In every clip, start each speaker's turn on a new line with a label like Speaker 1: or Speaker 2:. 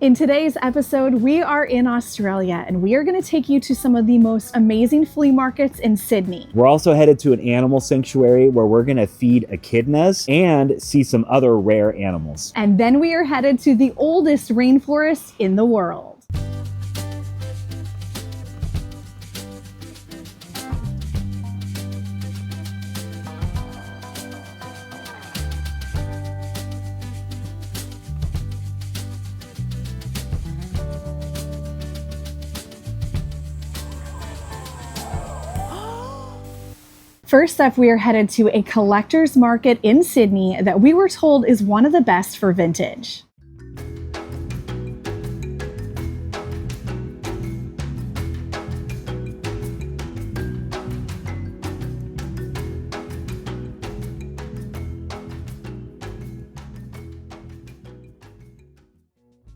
Speaker 1: In today's episode, we are in Australia and we are going to take you to some of the most amazing flea markets in Sydney.
Speaker 2: We're also headed to an animal sanctuary where we're going to feed echidnas and see some other rare animals.
Speaker 1: And then we are headed to the oldest rainforest in the world. First up, we are headed to a collector's market in Sydney that we were told is one of the best for vintage.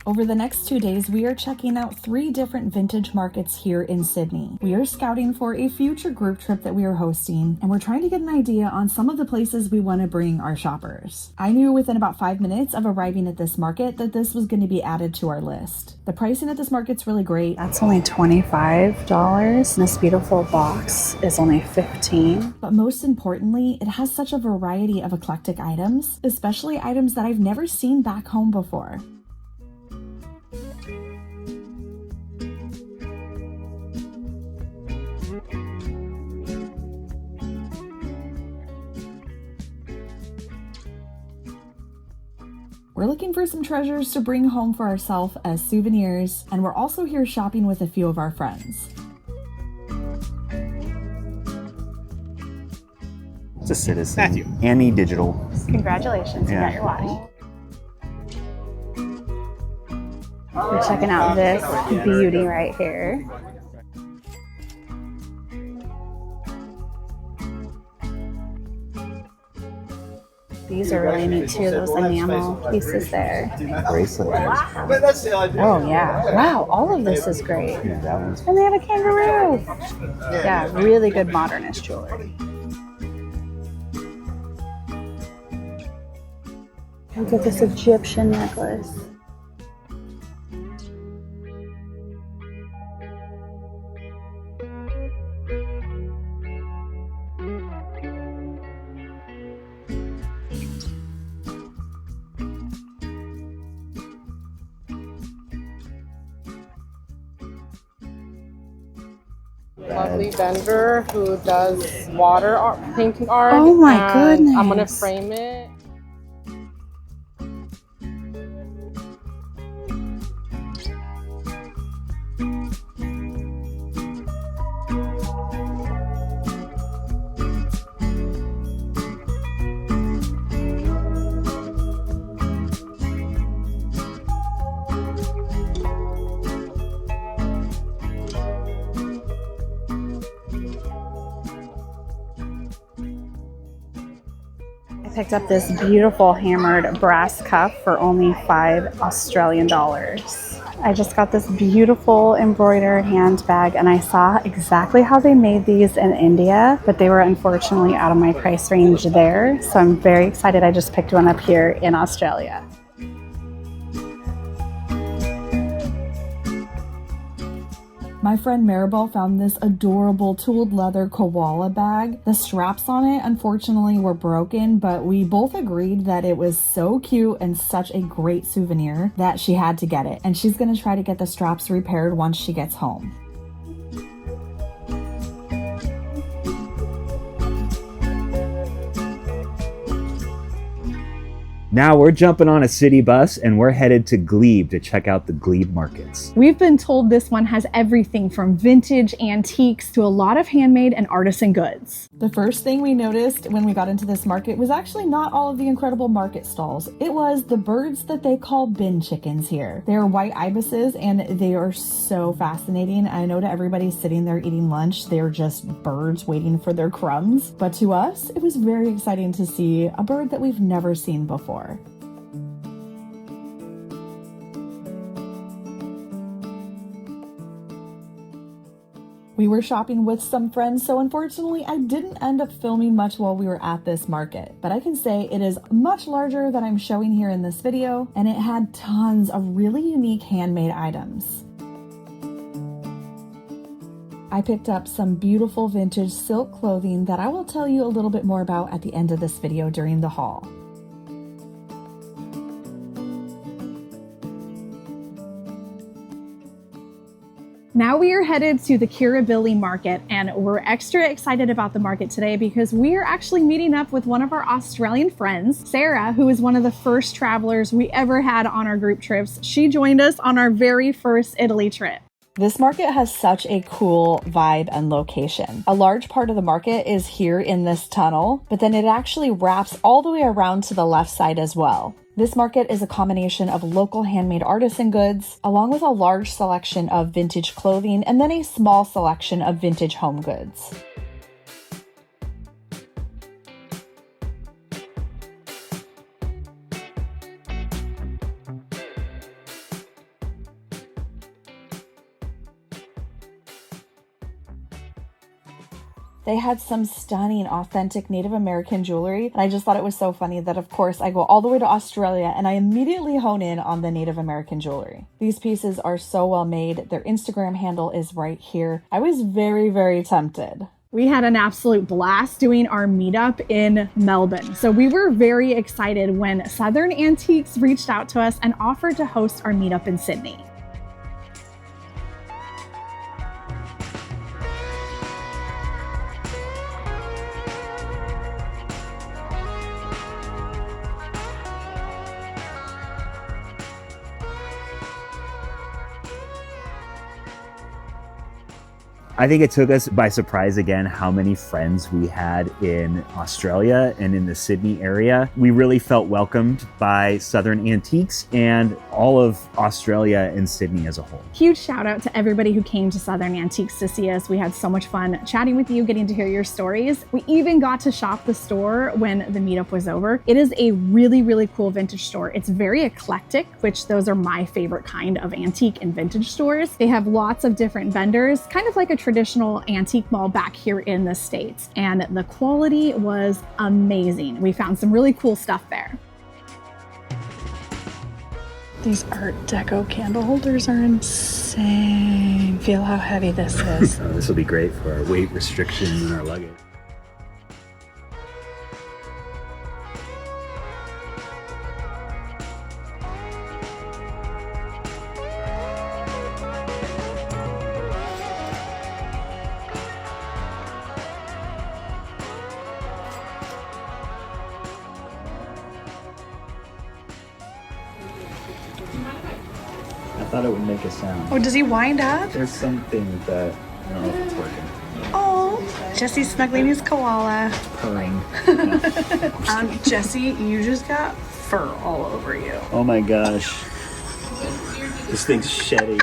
Speaker 1: Over the next 2 days, we are checking out 3 different vintage markets here in Sydney. We are scouting for a future group trip that we are hosting, and we're trying to get an idea on some of the places we want to bring our shoppers. I knew within about 5 minutes of arriving at this market that this was going to be added to our list. The pricing at this market's really great.
Speaker 3: That's only $25. This beautiful box is only $15.
Speaker 1: But most importantly, it has such a variety of eclectic items, especially items that I've never seen back home before. We're looking for some treasures to bring home for ourselves as souvenirs, and we're also here shopping with a few of our friends.
Speaker 2: It's a citizen.
Speaker 4: Matthew.
Speaker 2: Annie Digital.
Speaker 3: Congratulations, you
Speaker 2: Yeah.
Speaker 3: got your watch. We're checking out this beauty right here. These are really neat too, those enamel pieces there.
Speaker 2: Bracelet.
Speaker 4: But that's the idea.
Speaker 3: Oh yeah, wow, all of this is great.
Speaker 2: Yeah, that one's
Speaker 3: And they have a kangaroo. Yeah, really good modernist jewelry. Look at this Egyptian necklace.
Speaker 5: Lovely vendor who does water art, painting art.
Speaker 3: Oh my
Speaker 5: and
Speaker 3: goodness.
Speaker 5: I'm gonna frame it.
Speaker 3: Picked up this beautiful hammered brass cuff for only $5 Australian. I just got this beautiful embroidered handbag and I saw exactly how they made these in India, but they were unfortunately out of my price range there. So I'm very excited I just picked one up here in Australia.
Speaker 1: My friend Maribel found this adorable tooled leather koala bag. The straps on it, unfortunately, were broken, but we both agreed that it was so cute and such a great souvenir that she had to get it. And she's gonna try to get the straps repaired once she gets home.
Speaker 2: Now we're jumping on a city bus and we're headed to Glebe to check out the Glebe markets.
Speaker 1: We've been told this one has everything from vintage antiques to a lot of handmade and artisan goods. The first thing we noticed when we got into this market was actually not all of the incredible market stalls. It was the birds that they call bin chickens here. They are white ibises and they are so fascinating. I know to everybody sitting there eating lunch, they're just birds waiting for their crumbs. But to us, it was very exciting to see a bird that we've never seen before. We were shopping with some friends, so unfortunately I didn't end up filming much while we were at this market. But I can say it is much larger than I'm showing here in this video, and it had tons of really unique handmade items. I picked up some beautiful vintage silk clothing that I will tell you a little bit more about at the end of this video during the haul.
Speaker 3: Now we are headed to the Kirribilli market, and we're extra excited about the market today because we are actually meeting up with one of our Australian friends, Sarah, who is one of the first travelers we ever had on our group trips. She joined us on our very first Italy trip.
Speaker 1: This market has such a cool vibe and location. A large part of the market is here in this tunnel, but then it actually wraps all the way around to the left side as well. This market is a combination of local handmade artisan goods, along with a large selection of vintage clothing, and then a small selection of vintage home goods. They had some stunning, authentic Native American jewelry, and I just thought it was so funny that, of course, I go all the way to Australia and I immediately hone in on the Native American jewelry. These pieces are so well made. Their Instagram handle is right here. I was very, very tempted.
Speaker 3: We had an absolute blast doing our meetup in Melbourne. So we were very excited when Southern Antiques reached out to us and offered to host our meetup in Sydney.
Speaker 2: I think it took us by surprise again how many friends we had in Australia and in the Sydney area. We really felt welcomed by Southern Antiques and all of Australia and Sydney as a whole.
Speaker 3: Huge shout out to everybody who came to Southern Antiques to see us. We had so much fun chatting with you, getting to hear your stories. We even got to shop the store when the meetup was over. It is a really, really cool vintage store. It's very eclectic, which those are my favorite kind of antique and vintage stores. They have lots of different vendors, kind of like a traditional antique mall back here in the States. And the quality was amazing. We found some really cool stuff there. These Art Deco candle holders are insane. Feel how heavy this is.
Speaker 2: Oh, this will be great for our weight restrictions and our luggage. I thought it would make a sound.
Speaker 3: Oh, does he wind up?
Speaker 2: There's something that, I don't know if it's working.
Speaker 3: Oh, Jesse's snuggling his koala.
Speaker 2: Purring.
Speaker 3: Jesse, you just got fur all over you.
Speaker 2: Oh my gosh. This thing's shedding.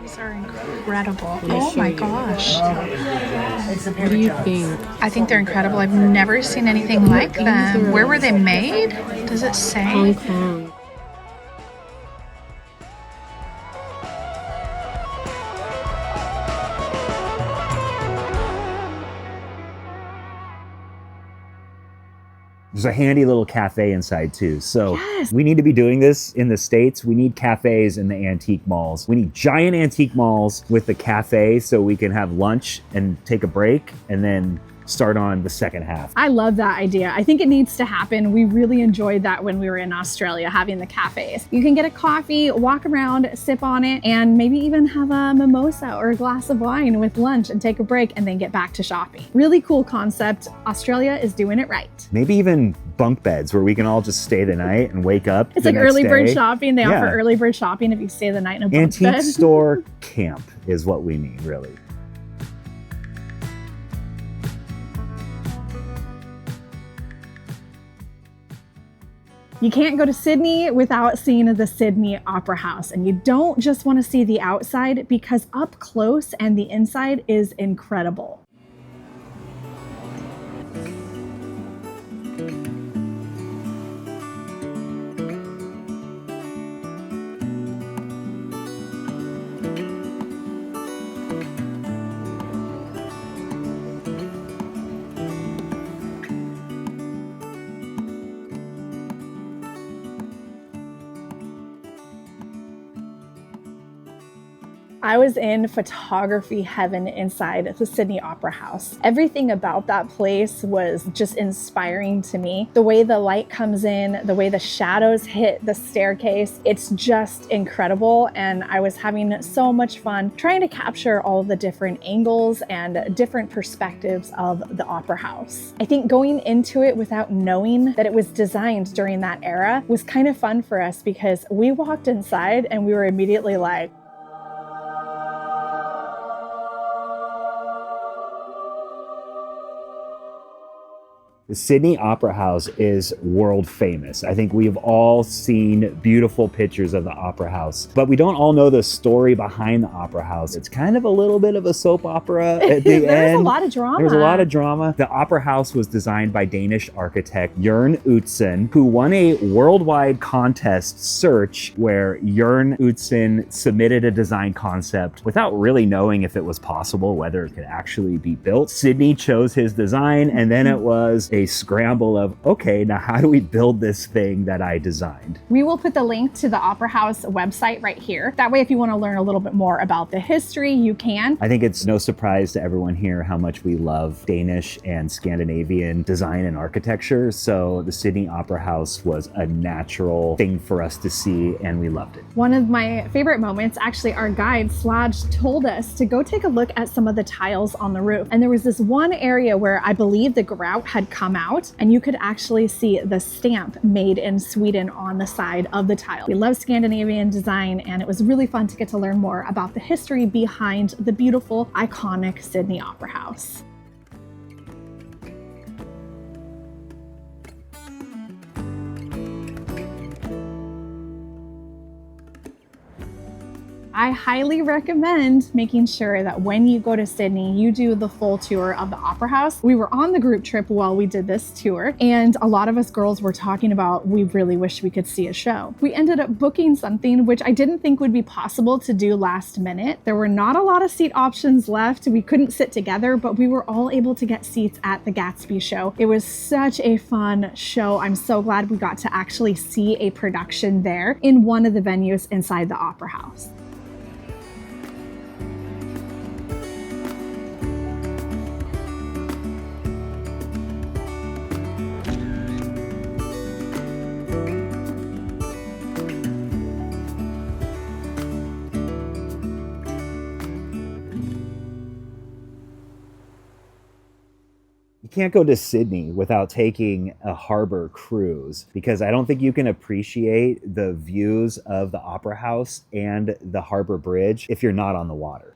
Speaker 3: These are incredible. Oh my gosh.
Speaker 5: What do you think?
Speaker 3: I think they're incredible. I've never seen anything like them. Where were they made? Does it say?
Speaker 5: Hong Kong.
Speaker 2: There's a handy little cafe inside too. So
Speaker 3: Yes.
Speaker 2: we need to be doing this in the States. We need cafes in the antique malls. We need giant antique malls with the cafe so we can have lunch and take a break and then start on the second half.
Speaker 1: I love that idea. I think it needs to happen. We really enjoyed that when we were in Australia, having the cafes. You can get a coffee, walk around, sip on it, and maybe even have a mimosa or a glass of wine with lunch and take a break and then get back to shopping. Really cool concept. Australia is doing it right.
Speaker 2: Maybe even bunk beds where we can all just stay the night and wake up.
Speaker 1: It's like early bird shopping. They
Speaker 2: Yeah.
Speaker 1: offer early bird shopping if you stay the night in a bunk
Speaker 2: Antique
Speaker 1: bed.
Speaker 2: store camp is what we need, really.
Speaker 1: You can't go to Sydney without seeing the Sydney Opera House. And you don't just want to see the outside, because up close and the inside is incredible. I was in photography heaven inside the Sydney Opera House. Everything about that place was just inspiring to me. The way the light comes in, the way the shadows hit the staircase, it's just incredible. And I was having so much fun trying to capture all the different angles and different perspectives of the Opera House. I think going into it without knowing that it was designed during that era was kind of fun for us, because we walked inside and we were immediately like,
Speaker 2: the Sydney Opera House is world famous. I think we've all seen beautiful pictures of the Opera House, but we don't all know the story behind the Opera House. It's kind of a little bit of a soap opera at the end.
Speaker 1: There's a lot of drama.
Speaker 2: There's a lot of drama. The Opera House was designed by Danish architect Jørn Utzon, who won a worldwide contest search where Jørn Utzon submitted a design concept without really knowing if it was possible, whether it could actually be built. Sydney chose his design, and then it was a scramble of, okay, now how do we build this thing that I designed?
Speaker 1: We will put the link to the Opera House website right here. That way, if you want to learn a little bit more about the history, you can.
Speaker 2: I think it's no surprise to everyone here how much we love Danish and Scandinavian design and architecture. So the Sydney Opera House was a natural thing for us to see, and we loved it.
Speaker 1: One of my favorite moments, actually, our guide Slodge told us to go take a look at some of the tiles on the roof. And there was this one area where I believe the grout had come out, and you could actually see the stamp made in Sweden on the side of the tile. We love Scandinavian design, and it was really fun to get to learn more about the history behind the beautiful, iconic Sydney Opera House. I highly recommend making sure that when you go to Sydney, you do the full tour of the Opera House. We were on the group trip while we did this tour, and a lot of us girls were talking about we really wish we could see a show. We ended up booking something which I didn't think would be possible to do last minute. There were not a lot of seat options left. We couldn't sit together, but we were all able to get seats at the Gatsby show. It was such a fun show. I'm so glad we got to actually see a production there in one of the venues inside the Opera House.
Speaker 2: You can't go to Sydney without taking a harbor cruise, because I don't think you can appreciate the views of the Opera House and the harbor bridge if you're not on the water.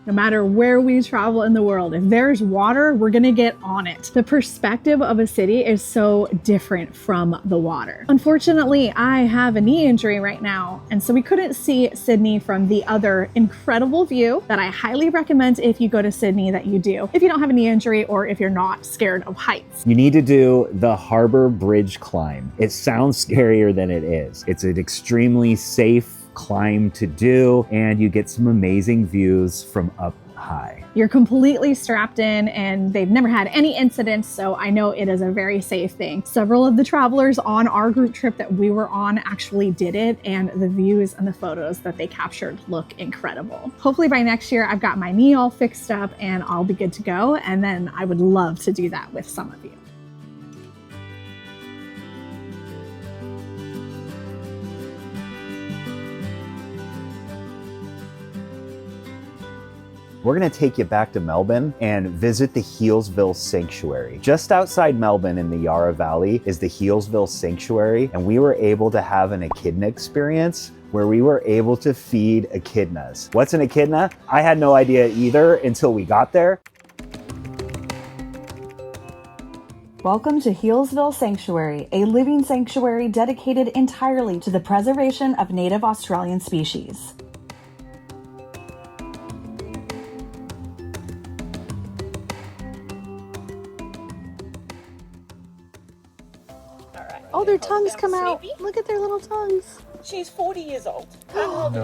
Speaker 1: No matter where we travel in the world, if there's water, we're gonna get on it. The perspective of a city is so different from the water. Unfortunately, I have a knee injury right now, and so we couldn't see Sydney from the other incredible view that I highly recommend if you go to Sydney that you do, if you don't have a knee injury or if you're not scared of heights.
Speaker 2: You need to do the Harbor Bridge climb. It sounds scarier than it is. It's an extremely safe climb to do, and you get some amazing views from up high.
Speaker 1: You're completely strapped in and they've never had any incidents, so I know it is a very safe thing. Several of the travelers on our group trip that we were on actually did it, and the views and the photos that they captured look incredible. Hopefully by next year I've got my knee all fixed up and I'll be good to go, and then I would love to do that with some of you.
Speaker 2: We're going to take you back to Melbourne and visit the Healesville Sanctuary. Just outside Melbourne in the Yarra Valley is the Healesville Sanctuary, and we were able to have an echidna experience where we were able to feed echidnas. What's an echidna? I had no idea either until we got there.
Speaker 1: Welcome to Healesville Sanctuary, a living sanctuary dedicated entirely to the preservation of native Australian species.
Speaker 3: Oh, their tongues come out. Look at their little tongues.
Speaker 5: She's 40 years old.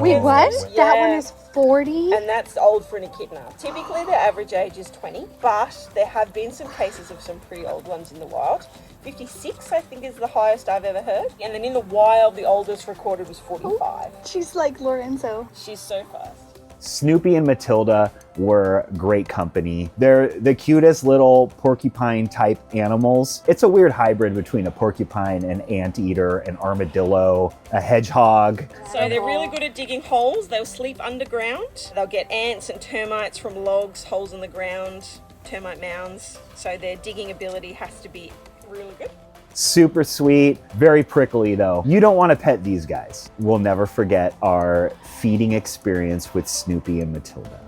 Speaker 3: Wait, what?
Speaker 5: Yeah.
Speaker 3: That one is 40?
Speaker 5: And that's old for an echidna. Typically, the average age is 20, but there have been some cases of some pretty old ones in the wild. 56, I think, is the highest I've ever heard. And then in the wild, the oldest recorded was 45.
Speaker 3: Oh, she's like Lorenzo.
Speaker 5: She's so fast.
Speaker 2: Snoopy and Matilda were great company. They're the cutest little porcupine type animals. It's a weird hybrid between a porcupine, an anteater, an armadillo, a hedgehog.
Speaker 5: So they're really good at digging holes. They'll sleep underground. They'll get ants and termites from logs, holes in the ground, termite mounds. So their digging ability has to be really good.
Speaker 2: Super sweet, very prickly though. You don't want to pet these guys. We'll never forget our feeding experience with Snoopy and Matilda.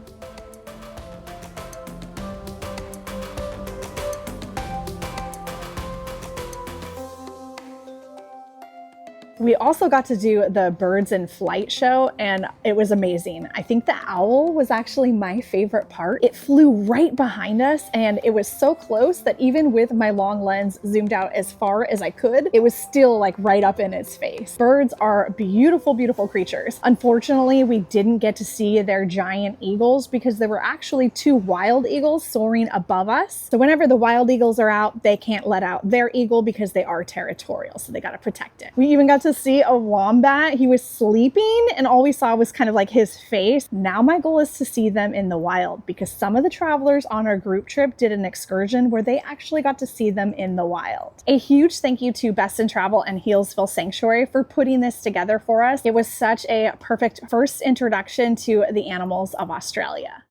Speaker 1: We also got to do the birds in flight show, and it was amazing. I think the owl was actually my favorite part. It flew right behind us, and it was so close that even with my long lens zoomed out as far as I could, it was still like right up in its face. Birds are beautiful, beautiful creatures. Unfortunately, we didn't get to see their giant eagles because there were actually 2 wild eagles soaring above us. So whenever the wild eagles are out, they can't let out their eagle because they are territorial, so they got to protect it. We even got to see a wombat. He was sleeping and all we saw was kind of like his face. Now my goal is to see them in the wild because some of the travelers on our group trip did an excursion where they actually got to see them in the wild. A huge thank you to Best in Travel and Healesville Sanctuary for putting this together for us. It was such a perfect first introduction to the animals of Australia.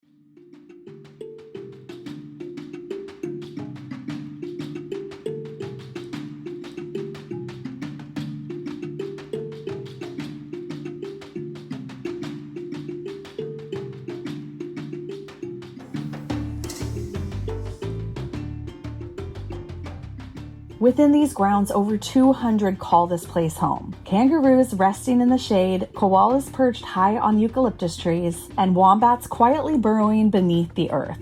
Speaker 1: Within these grounds, over 200 call this place home. Kangaroos resting in the shade, koalas perched high on eucalyptus trees, and wombats quietly burrowing beneath the earth.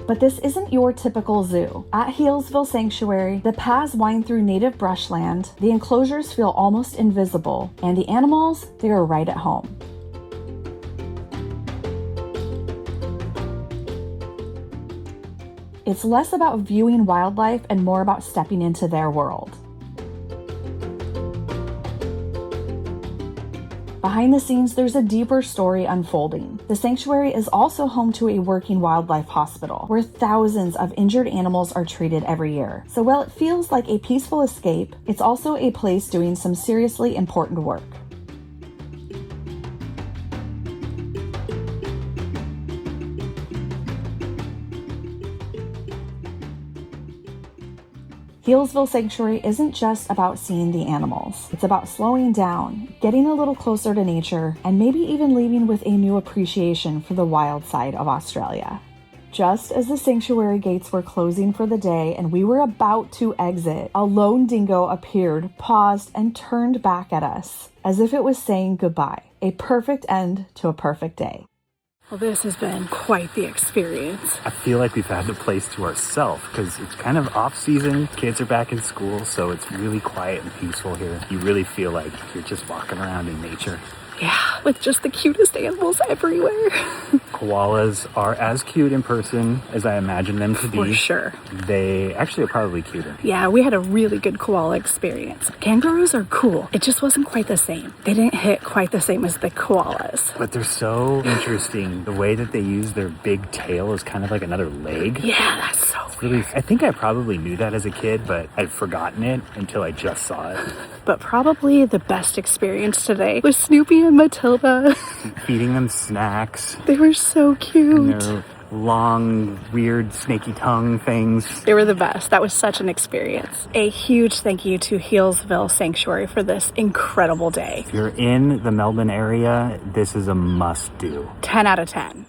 Speaker 1: But this isn't your typical zoo. At Healesville Sanctuary, the paths wind through native brushland, the enclosures feel almost invisible, and the animals, they are right at home. It's less about viewing wildlife and more about stepping into their world. Behind the scenes, there's a deeper story unfolding. The sanctuary is also home to a working wildlife hospital, where thousands of injured animals are treated every year. So while it feels like a peaceful escape, it's also a place doing some seriously important work. Healesville Sanctuary isn't just about seeing the animals. It's about slowing down, getting a little closer to nature, and maybe even leaving with a new appreciation for the wild side of Australia. Just as the sanctuary gates were closing for the day and we were about to exit, a lone dingo appeared, paused, and turned back at us, as if it was saying goodbye. A perfect end to a perfect day.
Speaker 3: Well, this has been quite the experience.
Speaker 2: I feel like we've had the place to ourselves because it's kind of off season. Kids are back in school, so it's really quiet and peaceful here. You really feel like you're just walking around in nature.
Speaker 3: Yeah, with just the cutest animals everywhere.
Speaker 2: Koalas are as cute in person as I imagine them to be.
Speaker 3: For sure.
Speaker 2: They actually are probably cuter.
Speaker 3: Yeah, we had a really good koala experience. Kangaroos are cool. It just wasn't quite the same. They didn't hit quite the same as the koalas.
Speaker 2: But they're so interesting. The way that they use their big tail is kind of like another leg.
Speaker 3: Yeah, that's so
Speaker 2: Really, I think I probably knew that as a kid, but I'd forgotten it until I just saw it.
Speaker 3: But probably the best experience today was Snoopy and Matilda.
Speaker 2: Feeding them snacks.
Speaker 3: They were so cute.
Speaker 2: And their long, weird, snaky tongue things.
Speaker 3: They were the best. That was such an experience. A huge thank you to Healesville Sanctuary for this incredible day.
Speaker 2: If you're in the Melbourne area, this is a must-do.
Speaker 3: 10 out of 10.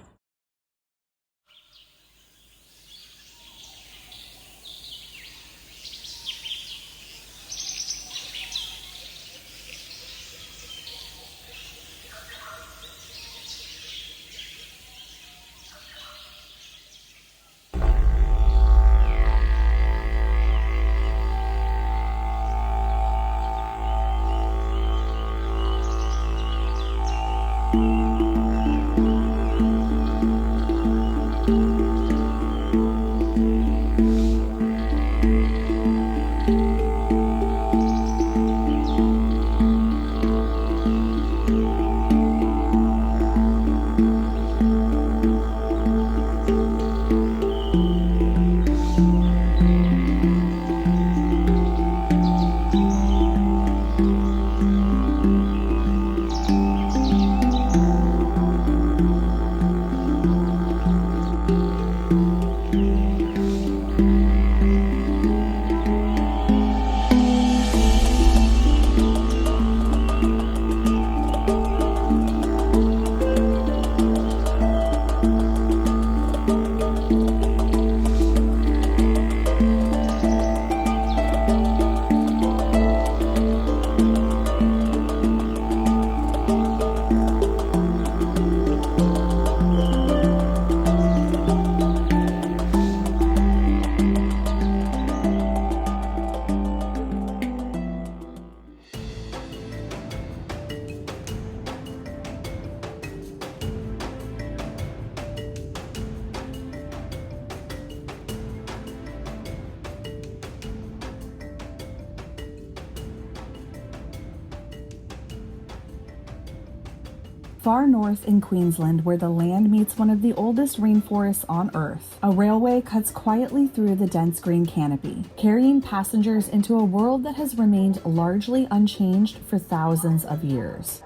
Speaker 1: Far north in Queensland, where the land meets one of the oldest rainforests on Earth, a railway cuts quietly through the dense green canopy, carrying passengers into a world that has remained largely unchanged for thousands of years.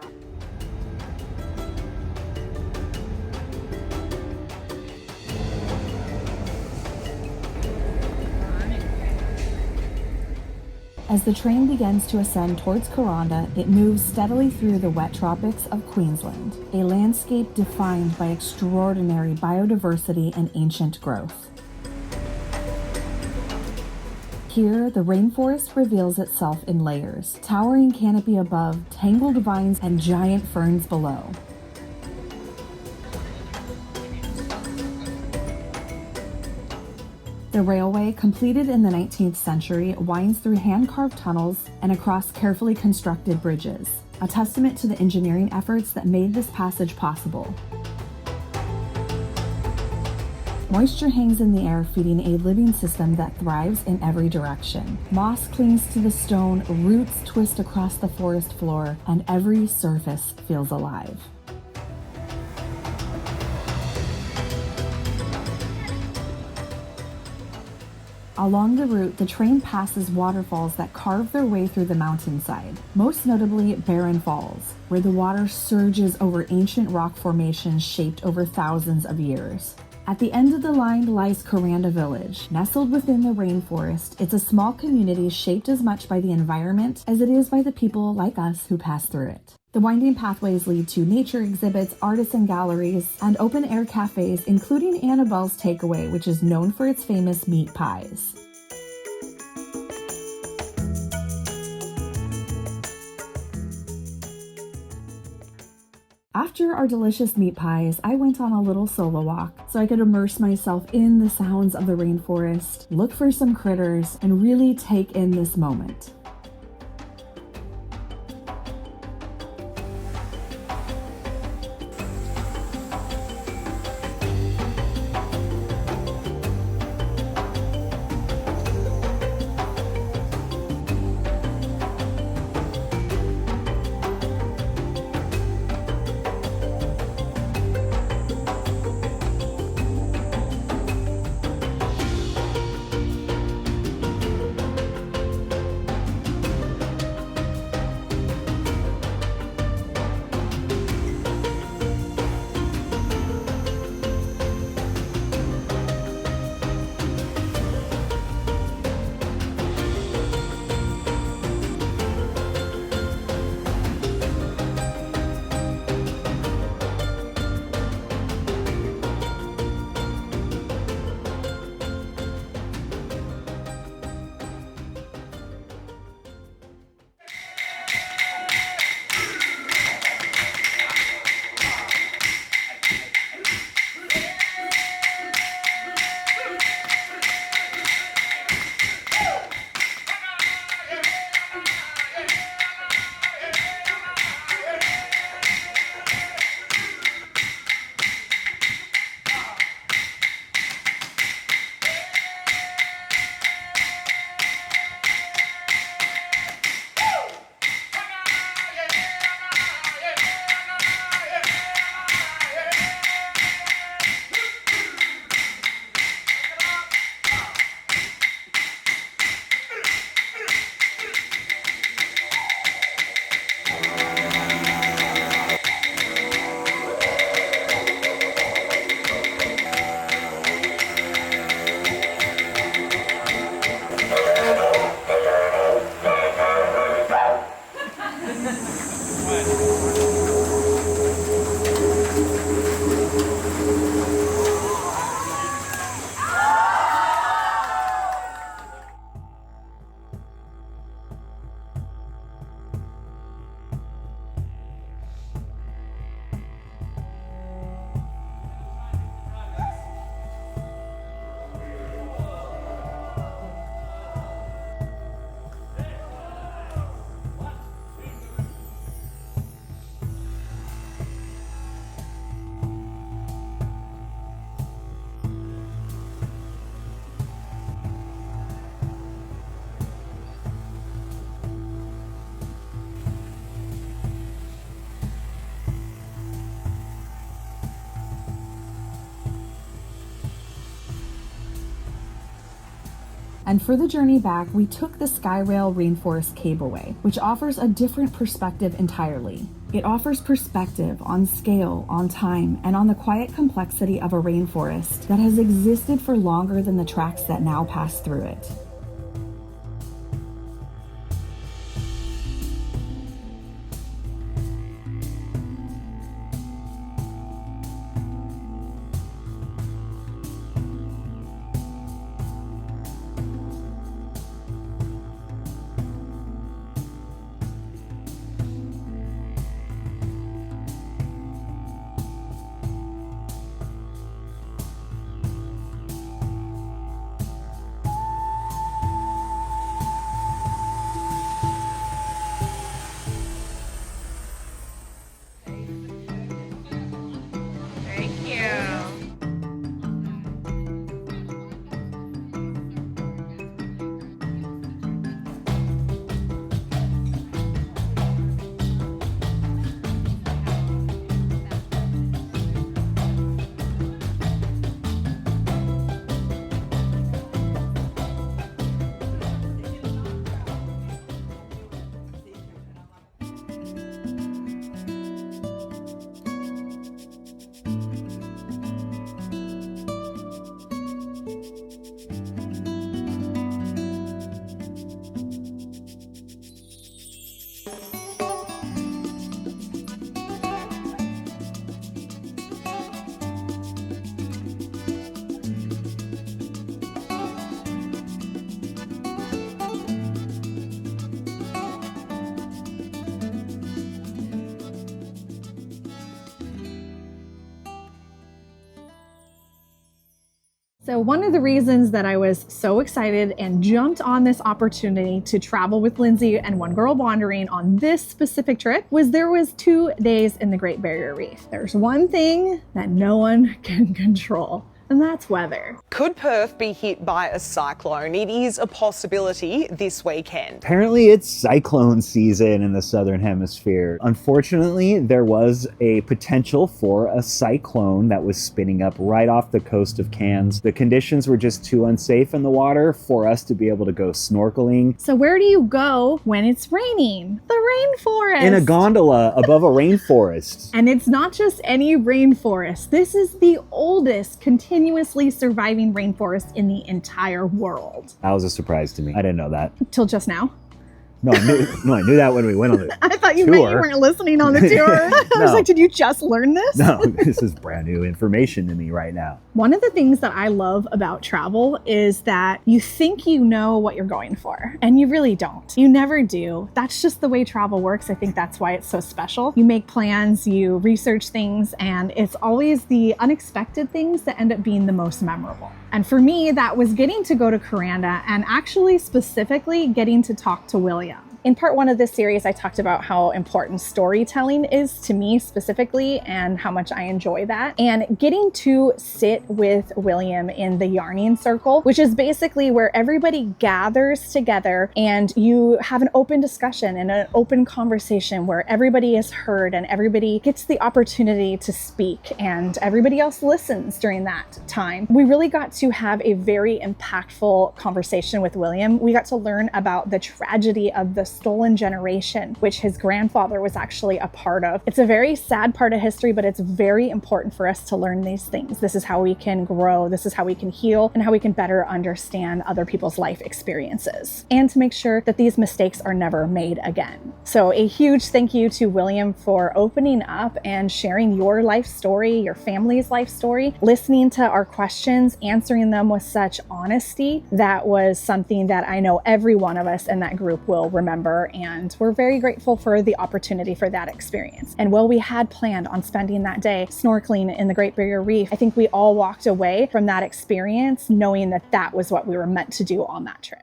Speaker 1: As the train begins to ascend towards Kuranda, it moves steadily through the wet tropics of Queensland, a landscape defined by extraordinary biodiversity and ancient growth. Here, the rainforest reveals itself in layers, towering canopy above, tangled vines, and giant ferns below. The railway, completed in the 19th century, winds through hand-carved tunnels and across carefully constructed bridges, a testament to the engineering efforts that made this passage possible. Moisture hangs in the air, feeding a living system that thrives in every direction. Moss clings to the stone, roots twist across the forest floor, and every surface feels alive. Along the route, the train passes waterfalls that carve their way through the mountainside, most notably Barren Falls, where the water surges over ancient rock formations shaped over thousands of years. At the end of the line lies Kuranda village. Nestled within the rainforest, it's a small community shaped as much by the environment as it is by the people like us who pass through it. The winding pathways lead to nature exhibits, artisan galleries, and open-air cafes, including Annabelle's Takeaway, which is known for its famous meat pies. After our delicious meat pies, I went on a little solo walk so I could immerse myself in the sounds of the rainforest, look for some critters, and really take in this moment. And for the journey back, we took the Skyrail Rainforest Cableway, which offers a different perspective entirely. It offers perspective on scale, on time, and on the quiet complexity of a rainforest that has existed for longer than the tracks that now pass through it. So one of the reasons that I was so excited and jumped on this opportunity to travel with Lindsay and One Girl Wandering on this specific trip was there was 2 days in the Great Barrier Reef. There's one thing that no one can control, and that's weather.
Speaker 4: Could Perth be hit by a cyclone? It is a possibility this weekend.
Speaker 2: Apparently it's cyclone season in the Southern Hemisphere. Unfortunately, there was a potential for a cyclone that was spinning up right off the coast of Cairns. The conditions were just too unsafe in the water for us to be able to go snorkeling.
Speaker 1: So where do you go when it's raining? The rainforest.
Speaker 2: In a gondola above a rainforest.
Speaker 1: And it's not just any rainforest. This is the oldest continuously surviving rainforest in the entire world.
Speaker 2: That was a surprise to me. I didn't know that.
Speaker 1: Till just now.
Speaker 2: No, I knew that when we went on the
Speaker 1: I thought you
Speaker 2: tour.
Speaker 1: meant you weren't listening on the tour. I was like, did you just learn this?
Speaker 2: No, this is brand new information to me right now.
Speaker 1: One of the things that I love about travel is that you think you know what you're going for, and you really don't. You never do. That's just the way travel works. I think that's why it's so special. You make plans, you research things, and it's always the unexpected things that end up being the most memorable. And for me, that was getting to go to Kuranda and actually specifically getting to talk to William. In part 1 of this series, I talked about how important storytelling is to me specifically and how much I enjoy that. And getting to sit with William in the yarning circle, which is basically where everybody gathers together and you have an open discussion and an open conversation where everybody is heard and everybody gets the opportunity to speak and everybody else listens during that time. We really got to have a very impactful conversation with William. We got to learn about the tragedy of the stolen generation, which his grandfather was actually a part of. It's a very sad part of history, but it's very important for us to learn these things. This is how we can grow, this is how we can heal, and how we can better understand other people's life experiences, and to make sure that these mistakes are never made again. So a huge thank you to William for opening up and sharing your life story, your family's life story, listening to our questions, answering them with such honesty. That was something that I know every one of us in that group will remember, and we're very grateful for the opportunity for that experience. And while we had planned on spending that day snorkeling in the Great Barrier Reef, I think we all walked away from that experience knowing that that was what we were meant to do on that trip.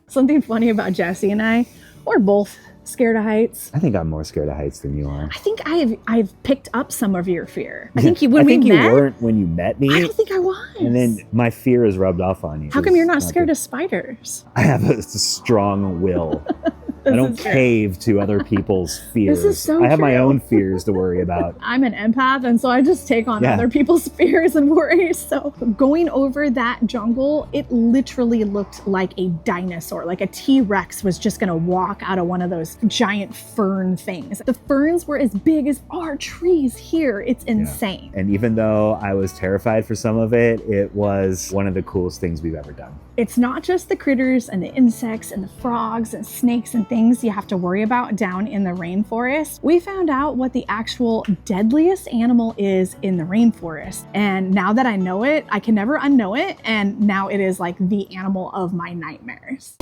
Speaker 1: Something funny about Jesse and I, we're both scared of heights.
Speaker 2: I think I'm more scared of heights than you are.
Speaker 1: I think I've picked up some of your fear. I think when
Speaker 2: I
Speaker 1: we
Speaker 2: think
Speaker 1: met,
Speaker 2: you weren't when you met me.
Speaker 1: I don't think I was.
Speaker 2: And then my fear is rubbed off on you.
Speaker 1: How come you're not scared of spiders?
Speaker 2: I have a strong will. I don't cave to other people's fears.
Speaker 1: This is so
Speaker 2: I have my
Speaker 1: true.
Speaker 2: own fears to worry about.
Speaker 1: I'm an empath, and so I just take on other people's fears and worries. So going over that jungle, it literally looked like a dinosaur, like a T-Rex was just gonna walk out of one of those giant fern things. The ferns were as big as our trees here. It's insane.
Speaker 2: And even though I was terrified for some of it, it was one of the coolest things we've ever done.
Speaker 1: It's not just the critters and the insects and the frogs and snakes and things you have to worry about down in the rainforest. We found out what the actual deadliest animal is in the rainforest. And now that I know it, I can never unknow it. And now it is like the animal of my nightmares.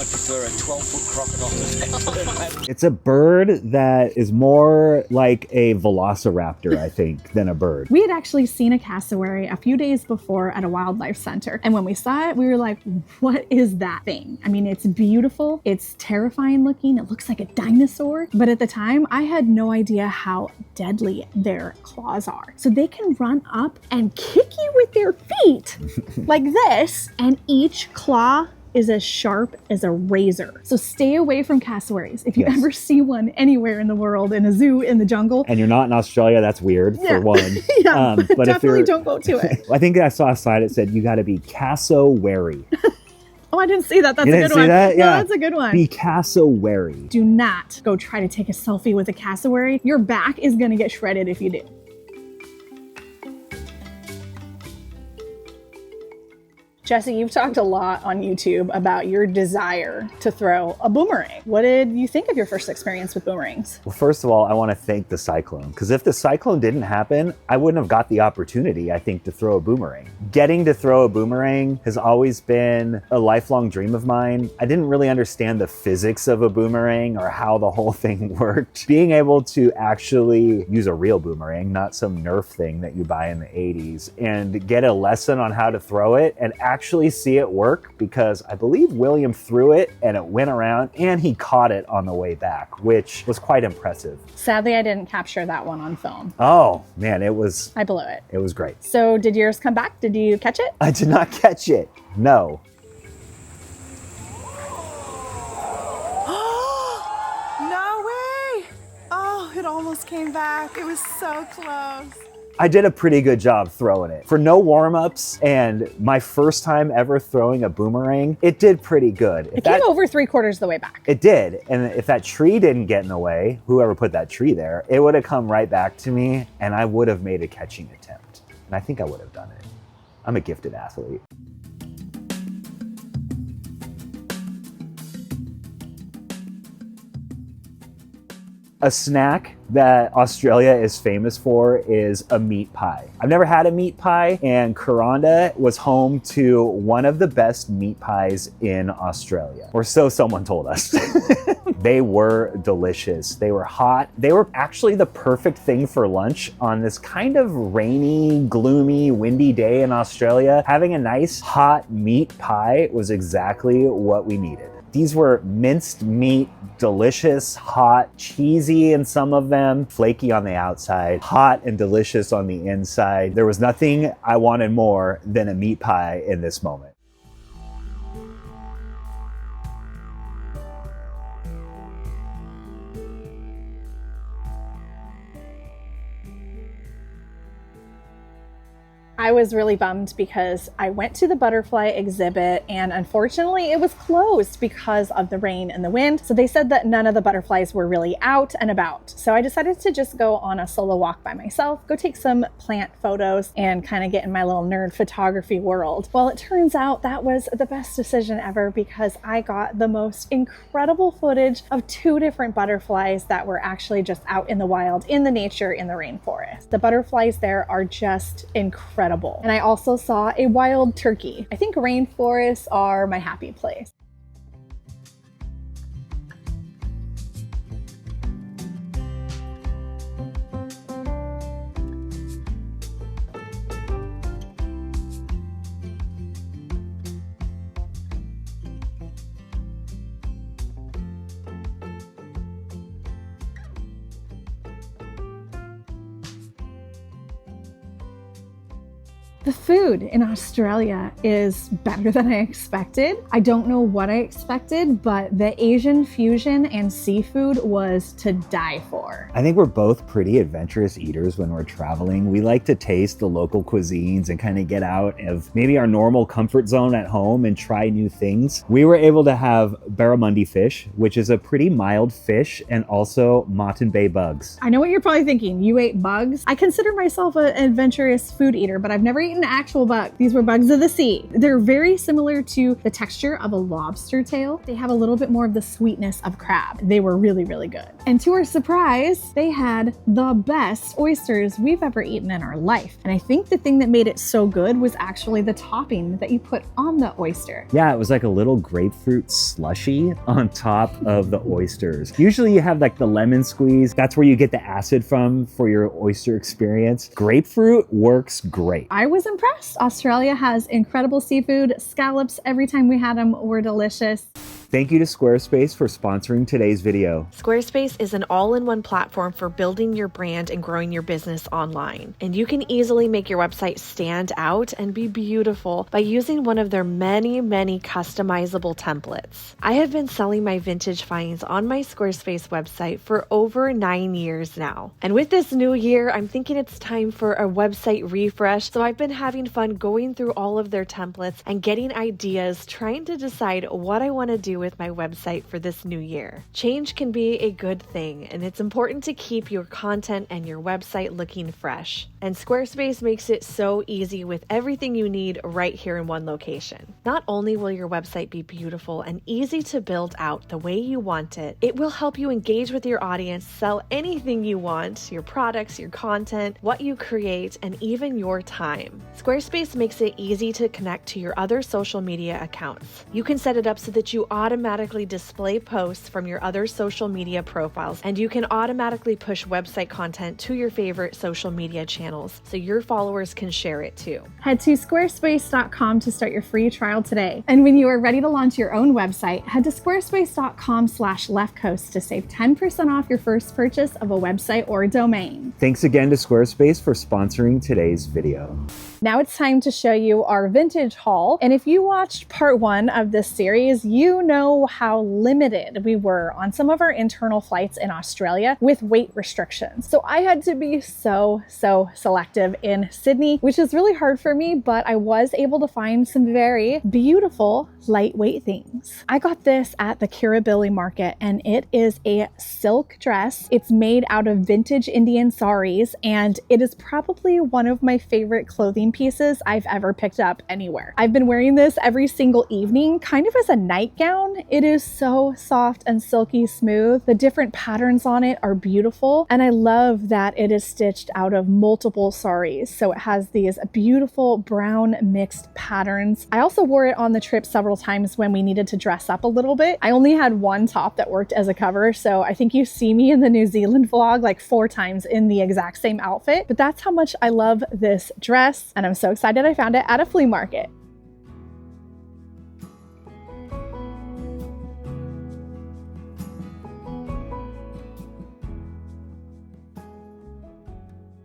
Speaker 6: I prefer a 12-foot crocodile.
Speaker 2: It's a bird that is more like a velociraptor, I think, than a bird.
Speaker 1: We had actually seen a cassowary a few days before at a wildlife center. And when we saw it, we were like, what is that thing? I mean, it's beautiful. It's terrifying looking. It looks like a dinosaur. But at the time, I had no idea how deadly their claws are. So they can run up and kick you with their feet like this. And each claw is as sharp as a razor. So stay away from cassowaries. If you ever see one anywhere in the world, in a zoo, in the jungle.
Speaker 2: And you're not in Australia, that's weird for one.
Speaker 1: But definitely don't go to it.
Speaker 2: I think I saw a sign that said you got to be cassowary.
Speaker 1: Oh, I didn't see that. That's
Speaker 2: You
Speaker 1: a
Speaker 2: didn't
Speaker 1: good
Speaker 2: see
Speaker 1: one.
Speaker 2: that?
Speaker 1: No,
Speaker 2: Yeah.
Speaker 1: that's a good one.
Speaker 2: Be cassowary.
Speaker 1: Do not go try to take a selfie with a cassowary. Your back is going to get shredded if you do. Jesse, you've talked a lot on YouTube about your desire to throw a boomerang. What did you think of your first experience with boomerangs?
Speaker 2: Well, first of all, I want to thank the cyclone, because if the cyclone didn't happen, I wouldn't have got the opportunity, I think, to throw a boomerang. Getting to throw a boomerang has always been a lifelong dream of mine. I didn't really understand the physics of a boomerang or how the whole thing worked. Being able to actually use a real boomerang, not some Nerf thing that you buy in the 80s, and get a lesson on how to throw it and actually see it work, because I believe William threw it and it went around and he caught it on the way back, which was quite impressive.
Speaker 1: Sadly, I didn't capture that one on film.
Speaker 2: Oh man,
Speaker 1: I blew it.
Speaker 2: It was great.
Speaker 1: So did yours come back? Did you catch it?
Speaker 2: I did not catch it. No.
Speaker 3: No way! Oh, it almost came back. It was so close.
Speaker 2: I did a pretty good job throwing it. For no warm-ups and my first time ever throwing a boomerang, it did pretty good.
Speaker 1: It came over 3/4 of the way back.
Speaker 2: It did. And if that tree didn't get in the way, whoever put that tree there, it would have come right back to me and I would have made a catching attempt. And I think I would have done it. I'm a gifted athlete. A snack that Australia is famous for is a meat pie. I've never had a meat pie, and Kuranda was home to one of the best meat pies in Australia, or so someone told us. They were delicious. They were hot. They were actually the perfect thing for lunch on this kind of rainy, gloomy, windy day in Australia. Having a nice hot meat pie was exactly what we needed. These were minced meat, delicious, hot, cheesy in some of them, flaky on the outside, hot and delicious on the inside. There was nothing I wanted more than a meat pie in this moment.
Speaker 1: I was really bummed because I went to the butterfly exhibit and unfortunately it was closed because of the rain and the wind. So they said that none of the butterflies were really out and about. So I decided to just go on a solo walk by myself, go take some plant photos and kind of get in my little nerd photography world. Well, it turns out that was the best decision ever because I got the most incredible footage of 2 different butterflies that were actually just out in the wild, in the nature, in the rainforest. The butterflies there are just incredible. And I also saw a wild turkey. I think rainforests are my happy place. The food in Australia is better than I expected. I don't know what I expected, but the Asian fusion and seafood was to die for.
Speaker 2: I think we're both pretty adventurous eaters when we're traveling. We like to taste the local cuisines and kind of get out of maybe our normal comfort zone at home and try new things. We were able to have barramundi fish, which is a pretty mild fish, and also Moreton Bay bugs.
Speaker 1: I know what you're probably thinking. You ate bugs? I consider myself an adventurous food eater, but I've never eaten an actual bug. These were bugs of the sea. They're very similar to the texture of a lobster tail. They have a little bit more of the sweetness of crab. They were really, really good. And to our surprise, they had the best oysters we've ever eaten in our life. And I think the thing that made it so good was actually the topping that you put on the oyster.
Speaker 2: Yeah, it was like a little grapefruit slushy on top of the oysters. Usually you have like the lemon squeeze. That's where you get the acid from for your oyster experience. Grapefruit works great.
Speaker 1: I was impressed. Australia has incredible seafood. Scallops, every time we had them, were delicious.
Speaker 2: Thank you to Squarespace for sponsoring today's video.
Speaker 7: Squarespace is an all-in-one platform for building your brand and growing your business online. And you can easily make your website stand out and be beautiful by using one of their many, many customizable templates. I have been selling my vintage finds on my Squarespace website for over 9 years now. And with this new year, I'm thinking it's time for a website refresh. So I've been having fun going through all of their templates and getting ideas, trying to decide what I want to do do with my website for this new year. Change can be a good thing, and it's important to keep your content and your website looking fresh. And Squarespace makes it so easy with everything you need right here in one location. Not only will your website be beautiful and easy to build out the way you want it, it will help you engage with your audience, sell anything you want, your products, your content, what you create, and even your time. Squarespace makes it easy to connect to your other social media accounts. You can set it up so that you automatically display posts from your other social media profiles, and you can automatically push website content to your favorite social media channels so your followers can share it too.
Speaker 1: Head to squarespace.com to start your free trial today. And when you are ready to launch your own website, head to squarespace.com/leftcoast to save 10% off your first purchase of a website or a domain.
Speaker 2: Thanks again to Squarespace for sponsoring today's video.
Speaker 1: Now it's time to show you our vintage haul. And if you watched part 1 of this series, you know how limited we were on some of our internal flights in Australia with weight restrictions. So I had to be so selective in Sydney, which is really hard for me, but I was able to find some very beautiful lightweight things. I got this at the Kirribilli market, and it is a silk dress. It's made out of vintage Indian saris, and it is probably one of my favorite clothing pieces I've ever picked up anywhere. I've been wearing this every single evening, kind of as a nightgown. It is so soft and silky smooth. The different patterns on it are beautiful, and I love that it is stitched out of multiple saris. So it has these beautiful brown mixed patterns. I also wore it on the trip several times when we needed to dress up a little bit. I only had one top that worked as a cover, so I think you see me in the New Zealand vlog like 4 times in the exact same outfit, but that's how much I love this dress, and I'm so excited I found it at a flea market.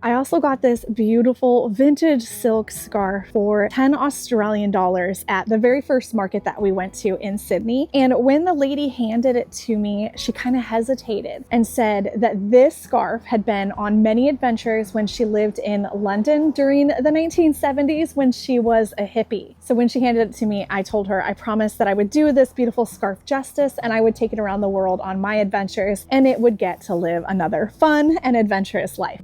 Speaker 1: I also got this beautiful vintage silk scarf for 10 Australian dollars at the very first market that we went to in Sydney. And when the lady handed it to me, she kind of hesitated and said that this scarf had been on many adventures when she lived in London during the 1970s when she was a hippie. So when she handed it to me, I told her I promised that I would do this beautiful scarf justice and I would take it around the world on my adventures, and it would get to live another fun and adventurous life.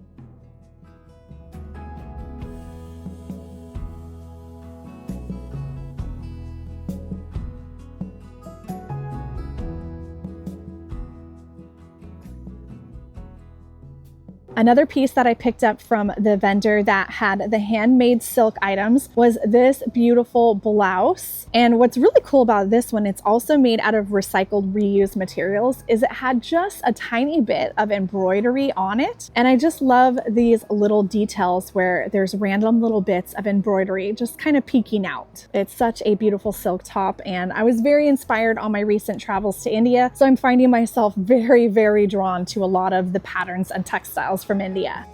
Speaker 1: Another piece that I picked up from the vendor that had the handmade silk items was this beautiful blouse. And what's really cool about this one, it's also made out of recycled reused materials, is it had just a tiny bit of embroidery on it. And I just love these little details where there's random little bits of embroidery just kind of peeking out. It's such a beautiful silk top, and I was very inspired on my recent travels to India. So I'm finding myself very drawn to a lot of the patterns and textiles from India.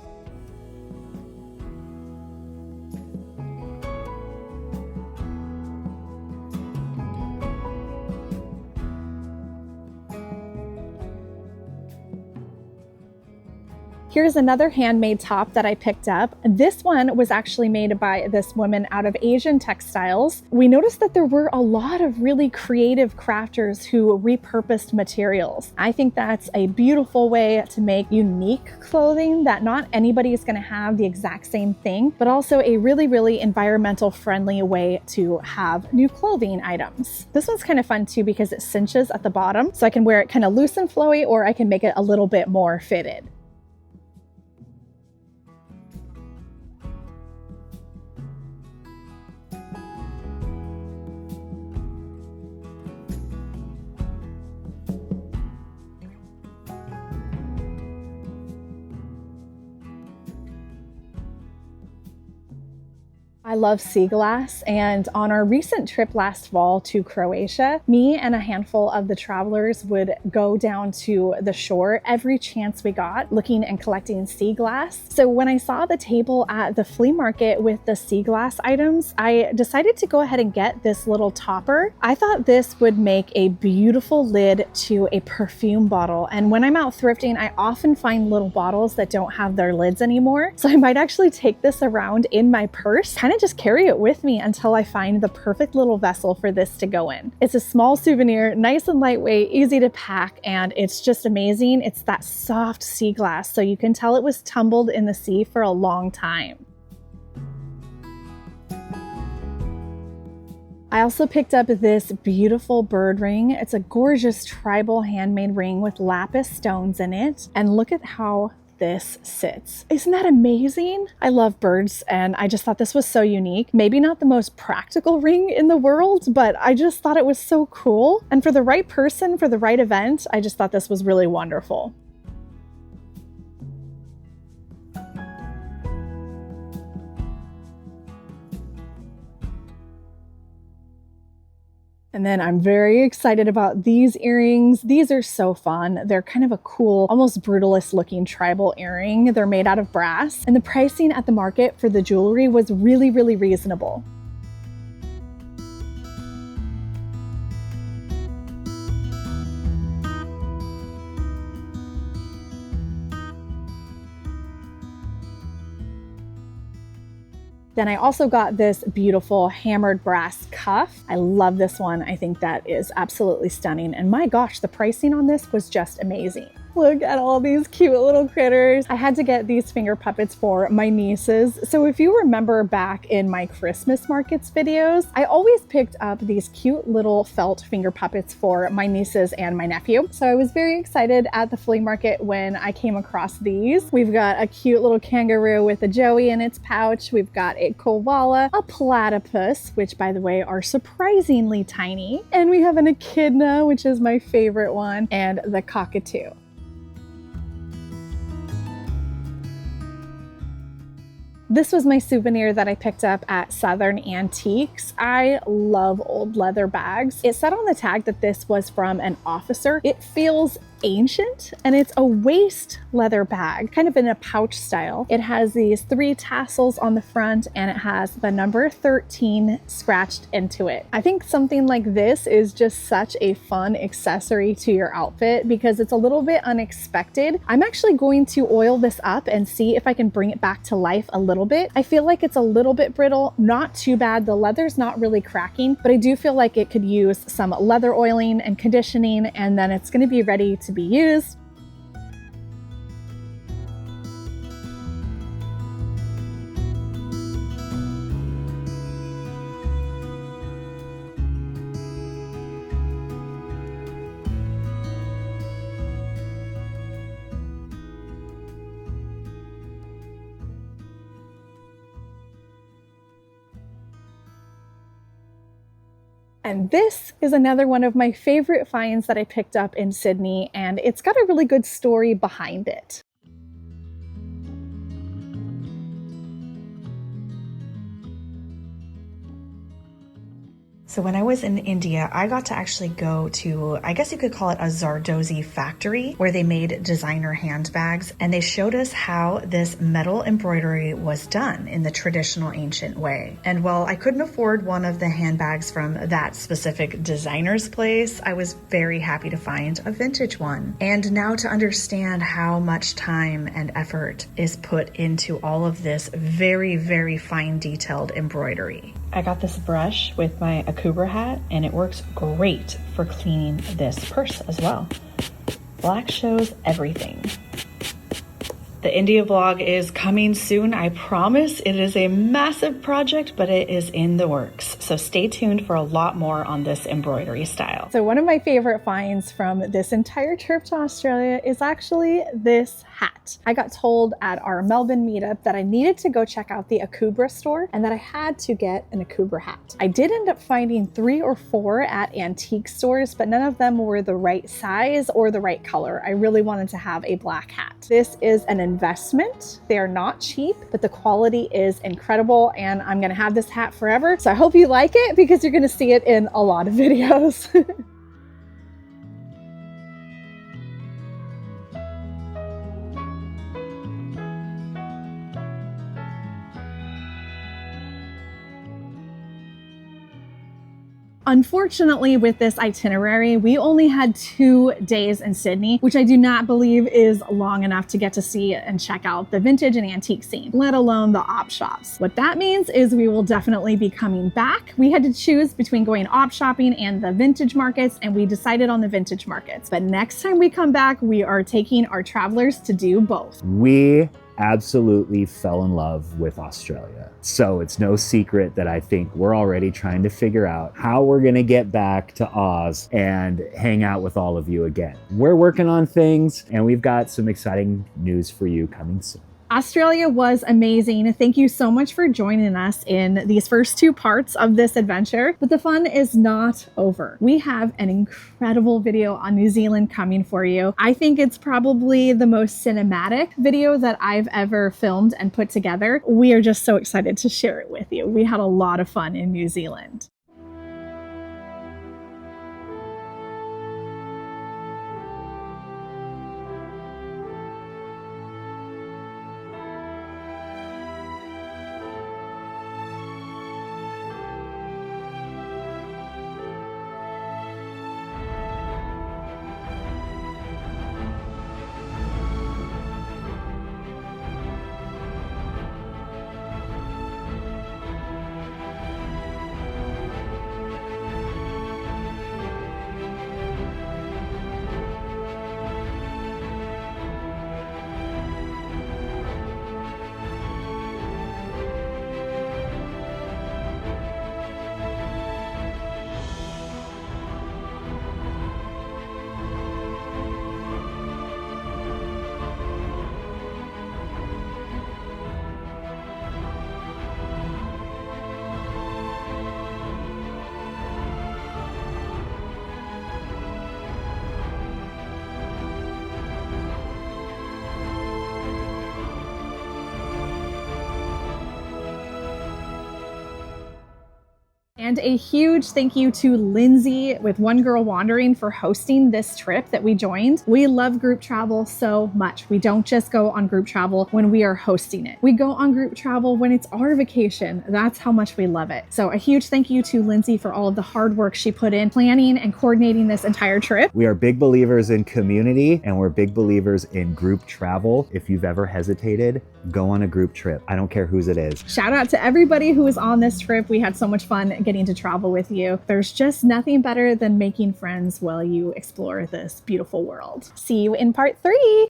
Speaker 1: Here's another handmade top that I picked up. This one was actually made by this woman out of Asian textiles. We noticed that there were a lot of really creative crafters who repurposed materials. I think that's a beautiful way to make unique clothing that not anybody is going to have the exact same thing, but also a really environmental friendly way to have new clothing items. This one's kind of fun too because it cinches at the bottom, so I can wear it kind of loose and flowy, or I can make it a little bit more fitted. I love sea glass, and on our recent trip last fall to Croatia, me and a handful of the travelers would go down to the shore every chance we got looking and collecting sea glass. So when I saw the table at the flea market with the sea glass items, I decided to go ahead and get this little topper. I thought this would make a beautiful lid to a perfume bottle, and when I'm out thrifting, I often find little bottles that don't have their lids anymore. So I might actually take this around in my purse, kind of just carry it with me until I find the perfect little vessel for this to go in. It's a small souvenir, nice and lightweight, easy to pack, and it's just amazing. It's that soft sea glass, so you can tell it was tumbled in the sea for a long time. I also picked up this beautiful bird ring. It's a gorgeous tribal handmade ring with lapis stones in it. And look at how this sits. Isn't that amazing? I love birds, and I just thought this was so unique. Maybe not the most practical ring in the world, but I just thought it was so cool. And for the right person, for the right event, I just thought this was really wonderful. And then I'm very excited about these earrings. These are so fun. They're kind of a cool, almost brutalist looking tribal earring. They're made out of brass, and the pricing at the market for the jewelry was really, really reasonable. Then I also got this beautiful hammered brass cuff. I love this one. I think that is absolutely stunning. And my gosh, the pricing on this was just amazing. Look at all these cute little critters. I had to get these finger puppets for my nieces. So if you remember back in my Christmas markets videos, I always picked up these cute little felt finger puppets for my nieces and my nephew. So I was very excited at the flea market when I came across these. We've got a cute little kangaroo with a joey in its pouch. We've got a koala, a platypus, which by the way are surprisingly tiny. And we have an echidna, which is my favorite one, and the cockatoo. This was my souvenir that I picked up at Southern Antiques. I love old leather bags. It said on the tag that this was from an officer. It feels ancient, and it's a waist leather bag, kind of in a pouch style. It has these 3 tassels on the front, and it has the number 13 scratched into it. I think something like this is just such a fun accessory to your outfit because it's a little bit unexpected. I'm actually going to oil this up and see if I can bring it back to life a little bit. I feel like it's a little bit brittle, not too bad. The leather's not really cracking, but I do feel like it could use some leather oiling and conditioning, and then it's going to be ready to be used. And this is another one of my favorite finds that I picked up in Sydney, and it's got a really good story behind it.
Speaker 8: So when I was in India, I got to actually go to, I guess you could call it a Zardozi factory, where they made designer handbags, and they showed us how this metal embroidery was done in the traditional ancient way. And while I couldn't afford one of the handbags from that specific designer's place, I was very happy to find a vintage one. And now to understand how much time and effort is put into all of this very, very fine detailed embroidery. I got this brush with my Akubra hat, and it works great for cleaning this purse as well. Black shows everything. The India vlog is coming soon, I promise. It is a massive project, but it is in the works. So stay tuned for a lot more on this embroidery style.
Speaker 1: So one of my favorite finds from this entire trip to Australia is actually this hat. I got told at our Melbourne meetup that I needed to go check out the Akubra store and that I had to get an Akubra hat. I did end up finding 3 or 4 at antique stores, but none of them were the right size or the right color. I really wanted to have a black hat. This is an investment. They are not cheap, but the quality is incredible, and I'm gonna have this hat forever. So I hope you like it because you're gonna see it in a lot of videos. Unfortunately, with this itinerary, we only had 2 days in Sydney, which I do not believe is long enough to get to see and check out the vintage and antique scene, let alone the op shops. What that means is we will definitely be coming back. We had to choose between going op shopping and the vintage markets, and we decided on the vintage markets. But next time we come back, we are taking our travelers to do both.
Speaker 2: We absolutely fell in love with Australia. So it's no secret that I think we're already trying to figure out how we're going to get back to Oz and hang out with all of you again. We're working on things, and we've got some exciting news for you coming soon.
Speaker 1: Australia was amazing. Thank you so much for joining us in these first 2 parts of this adventure, but the fun is not over. We have an incredible video on New Zealand coming for you. I think it's probably the most cinematic video that I've ever filmed and put together. We are just so excited to share it with you. We had a lot of fun in New Zealand. And a huge thank you to Lindsay with One Girl Wandering for hosting this trip that we joined. We love group travel so much. We don't just go on group travel when we are hosting it. We go on group travel when it's our vacation. That's how much we love it. So a huge thank you to Lindsay for all of the hard work she put in planning and coordinating this entire trip.
Speaker 2: We are big believers in community, and we're big believers in group travel. If you've ever hesitated, go on a group trip. I don't care whose it is.
Speaker 1: Shout out to everybody who was on this trip. We had so much fun getting to travel with you. There's just nothing better than making friends while you explore this beautiful world. See you in part 3.